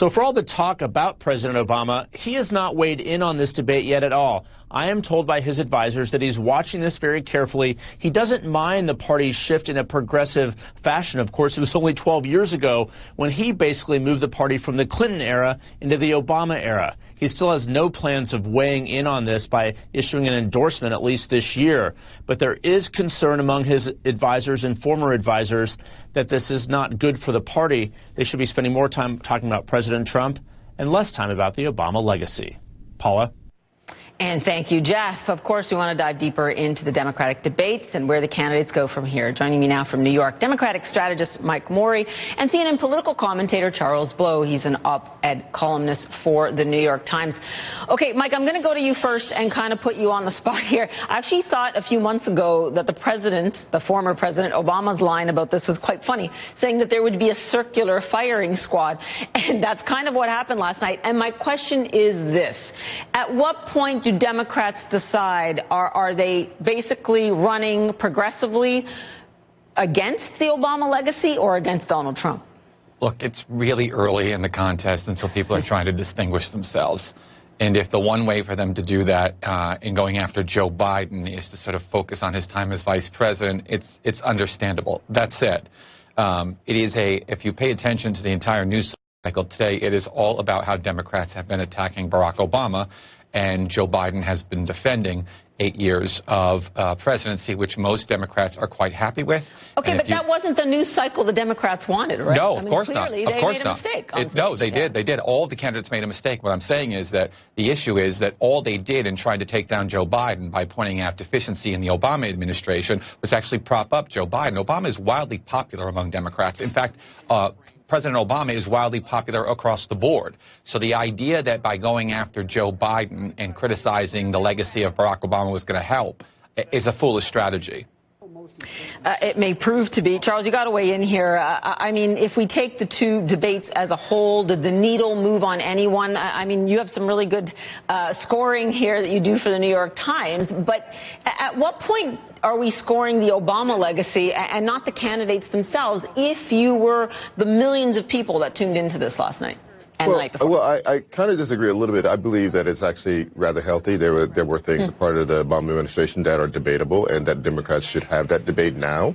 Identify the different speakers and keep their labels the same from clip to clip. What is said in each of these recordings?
Speaker 1: So for all the talk about President Obama, he has not weighed in on this debate yet at all. I am told by his advisors that he's watching this very carefully. He doesn't mind the party's shift in a progressive fashion. Of course, it was only 12 years ago when he basically moved the party from the Clinton era into the Obama era. He still has no plans of weighing in on this by issuing an endorsement at least this year. But there is concern among his advisors and former advisors that this is not good for the party. They should be spending more time talking about President Trump and less time about the Obama legacy. Paula?
Speaker 2: And thank you, Jeff. Of course, we want to dive deeper into the Democratic debates and where the candidates go from here. Joining me now from New York, Democratic strategist Mike Morey and CNN political commentator Charles Blow. He's an op-ed columnist for the New York Times. Okay, Mike, I'm going to go to you first and kind of put you on the spot here. I actually thought a few months ago that the former President Obama's line about this was quite funny, saying that there would be a circular firing squad. And that's kind of what happened last night. And my question is this. At what point do Democrats decide, are they basically running progressively against the Obama legacy or against Donald Trump?
Speaker 3: Look, it's really early in the contest, and so people are trying to distinguish themselves. And if the one way for them to do that in going after Joe Biden is to sort of focus on his time as vice president, it's understandable. That said, if you pay attention to the entire news cycle today, it is all about how Democrats have been attacking Barack Obama, and Joe Biden has been defending 8 years of presidency, which most Democrats are quite happy with.
Speaker 2: Okay, but that wasn't the news cycle the Democrats wanted, right?
Speaker 3: No, of course not.
Speaker 2: Of course they made a mistake.
Speaker 3: No, they did. They did. All the candidates made a mistake. What I'm saying is that the issue is that all they did in trying to take down Joe Biden by pointing out deficiency in the Obama administration was actually prop up Joe Biden. Obama is wildly popular among Democrats. In fact, President Obama is wildly popular across the board. So the idea that by going after Joe Biden and criticizing the legacy of Barack Obama was going to help is a foolish strategy.
Speaker 2: It may prove to be. Charles, you got to weigh in here. I mean, if we take the two debates as a whole, did the needle move on anyone? I mean, you have some really good scoring here that you do for the New York Times. But at what point are we scoring the Obama legacy and not the candidates themselves if you were the millions of people that tuned into this last night?
Speaker 4: Well, I kind of disagree a little bit. I believe that it's actually rather healthy. There were things part of the Obama administration that are debatable, and that Democrats should have that debate now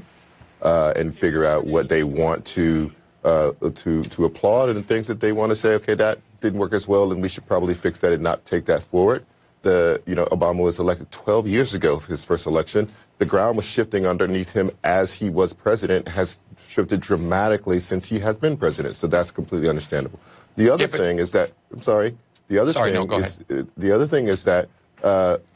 Speaker 4: and figure out what they want to applaud and things that they want to say, okay, that didn't work as well, and we should probably fix that and not take that forward. Obama was elected 12 years ago for his first election. The ground was shifting underneath him as he was president, has shifted dramatically since he has been president. So that's completely understandable. The other thing is that, I'm sorry, the other thing is that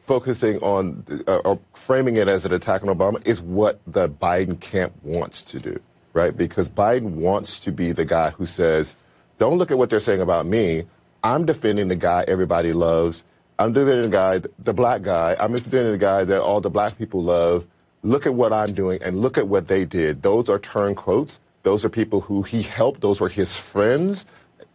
Speaker 4: focusing on or framing it as an attack on Obama is what the Biden camp wants to do, right? Because Biden wants to be the guy who says, don't look at what they're saying about me. I'm defending the guy everybody loves. I'm defending the guy, the black guy. I'm defending the guy that all the black people love. Look at what I'm doing and look at what they did. Those are turncoats. Those are people who he helped. Those were his friends.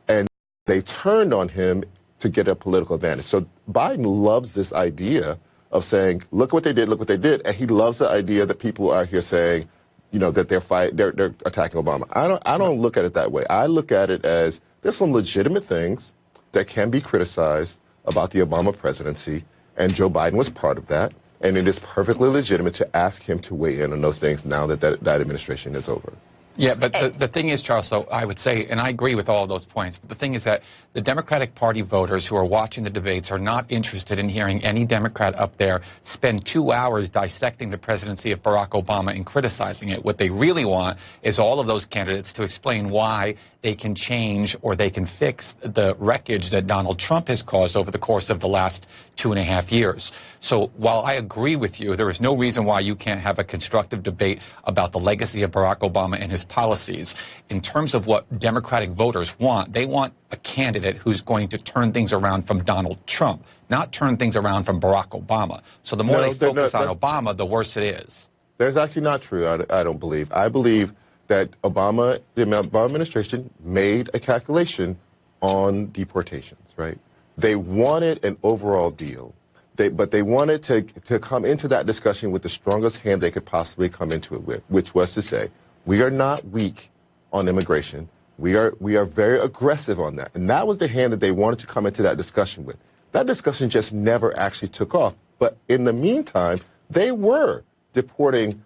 Speaker 4: And they turned on him to get a political advantage. So Biden loves this idea of saying, look what they did, look what they did. And he loves the idea that people are here saying, that they're attacking Obama. I don't look at it that way. I look at it as there's some legitimate things that can be criticized about the Obama presidency, and Joe Biden was part of that. And it is perfectly legitimate to ask him to weigh in on those things now that that administration is over.
Speaker 3: Yeah, but the thing is, Charles, so I would say, and I agree with all of those points, but the thing is that the Democratic Party voters who are watching the debates are not interested in hearing any Democrat up there spend 2 hours dissecting the presidency of Barack Obama and criticizing it. What they really want is all of those candidates to explain why they can change or they can fix the wreckage that Donald Trump has caused over the course of the last 2.5 years. So while I agree with you, there is no reason why you can't have a constructive debate about the legacy of Barack Obama and his policies. In terms of what Democratic voters want, they want a candidate who's going to turn things around from Donald Trump, not turn things around from Barack Obama. So the more they focus on Obama, the worse it is.
Speaker 4: That's actually not true, I don't believe. I believe that the Obama administration made a calculation on deportations, right? They wanted an overall deal, but they wanted to come into that discussion with the strongest hand they could possibly come into it with, which was to say, we are not weak on immigration. We are very aggressive on that. And that was the hand that they wanted to come into that discussion with. That discussion just never actually took off. But in the meantime, they were deporting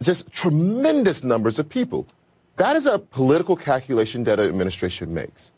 Speaker 4: just tremendous numbers of people. That is a political calculation that an administration makes.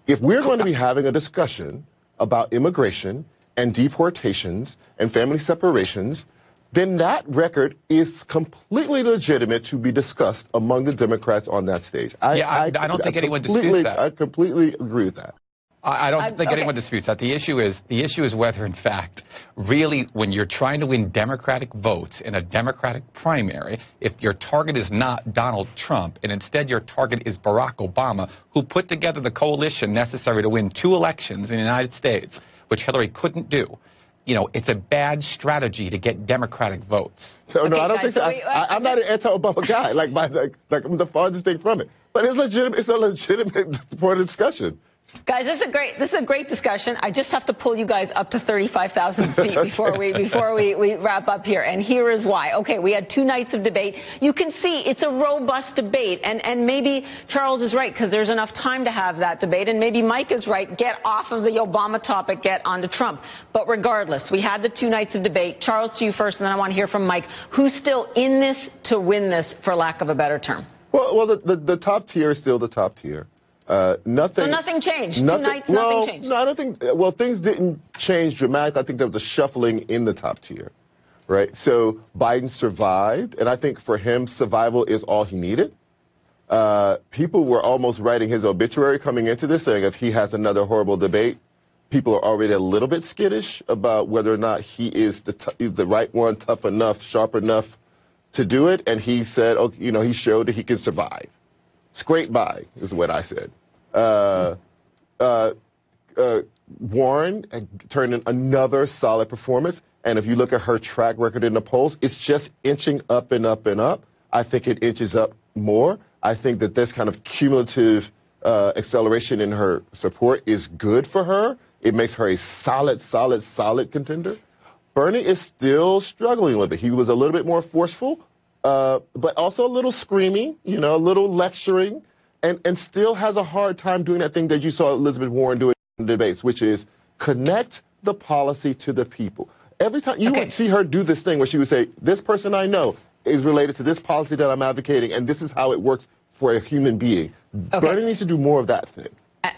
Speaker 4: If we're going to be having a discussion about immigration and deportations and family separations, then that record is completely legitimate to be discussed among the Democrats on that stage.
Speaker 3: I don't think anyone disputes that.
Speaker 4: I completely agree with that.
Speaker 3: I don't think anyone disputes that. The issue is whether, in fact, really, when you're trying to win Democratic votes in a Democratic primary, if your target is not Donald Trump, and instead your target is Barack Obama, who put together the coalition necessary to win 2 elections in the United States, which Hillary couldn't do. You know, it's a bad strategy to get Democratic votes.
Speaker 4: So, no, I don't think so. I'm not an anti-Obama guy. Like I'm the farthest thing from it. But it's legitimate. It's a legitimate point of discussion.
Speaker 2: Guys, this is a great discussion. I just have to pull you guys up to 35,000 feet before we wrap up here. And here is why. Okay, we had 2 nights of debate. You can see it's a robust debate. And maybe Charles is right, because there's enough time to have that debate. And maybe Mike is right. Get off of the Obama topic, get onto Trump. But regardless, we had the 2 nights of debate. Charles, to you first, and then I want to hear from Mike. Who's still in this to win this, for lack of a better term?
Speaker 4: Well, the top tier is still the top tier.
Speaker 2: So nothing changed. 2 nights, nothing changed.
Speaker 4: No, I don't think. Well, things didn't change dramatically. I think there was a shuffling in the top tier, right? So Biden survived, and I think for him, survival is all he needed. People were almost writing his obituary coming into this, saying if he has another horrible debate, people are already a little bit skittish about whether or not he is the right one, tough enough, sharp enough to do it. And he said, oh, you know, he showed that he can survive. Scrape by is what I said. Warren turned in another solid performance. And if you look at her track record in the polls, it's just inching up and up and up. I think it inches up more. I think that this kind of cumulative acceleration in her support is good for her. It makes her a solid contender. Bernie is still struggling a little bit. He was a little bit more forceful. But also a little screaming, you know, a little lecturing, and still has a hard time doing that thing that you saw Elizabeth Warren do in debates, which is connect the policy to the people. Every time you would see her do this thing where she would say, this person I know is related to this policy that I'm advocating, and this is how it works for a human being. Bernie needs to do more of that thing.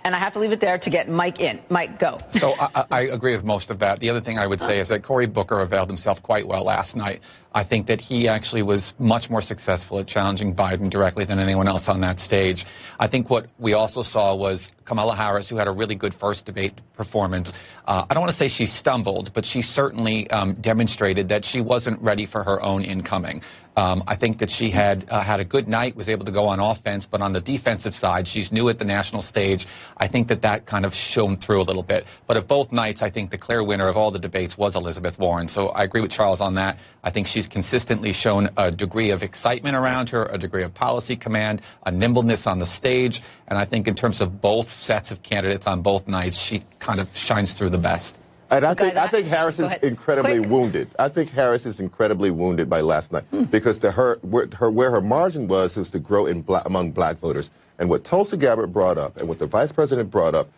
Speaker 2: And I have to leave it there to get Mike in. Mike, go.
Speaker 3: So I agree with most of that. The other thing I would say is that Cory Booker availed himself quite well last night. I think that he actually was much more successful at challenging Biden directly than anyone else on that stage. I think what we also saw was Kamala Harris, who had a really good first debate performance. I don't want to say she stumbled, but she certainly demonstrated that she wasn't ready for her own incoming. I think that she had a good night, was able to go on offense, but on the defensive side, she's new at the national stage. I think that kind of shone through a little bit. But at both nights, I think the clear winner of all the debates was Elizabeth Warren. So I agree with Charles on that. I think she's consistently shown a degree of excitement around her, a degree of policy command, a nimbleness on the stage. And I think in terms of both sets of candidates on both nights, she kind of shines through the best.
Speaker 4: And I think Harris is incredibly wounded. I think Harris is incredibly wounded by last night because where her margin was to grow among black voters. And what Tulsi Gabbard brought up and what the vice president brought up,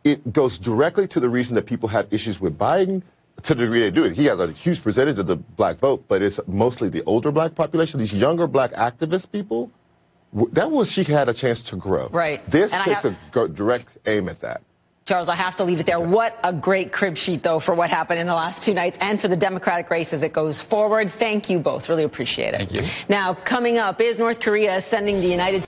Speaker 4: it goes directly to the reason that people have issues with Biden to the degree they do it. He has a huge percentage of the black vote, but it's mostly the older black population, these younger black activist people. That was she had a chance to grow.
Speaker 2: Right.
Speaker 4: This takes a direct aim at that.
Speaker 2: Charles, I have to leave it there. What a great crib sheet, though, for what happened in the last 2 nights and for the Democratic race as it goes forward. Thank you both. Really appreciate it.
Speaker 3: Thank you.
Speaker 2: Now, coming up, is North Korea sending the United States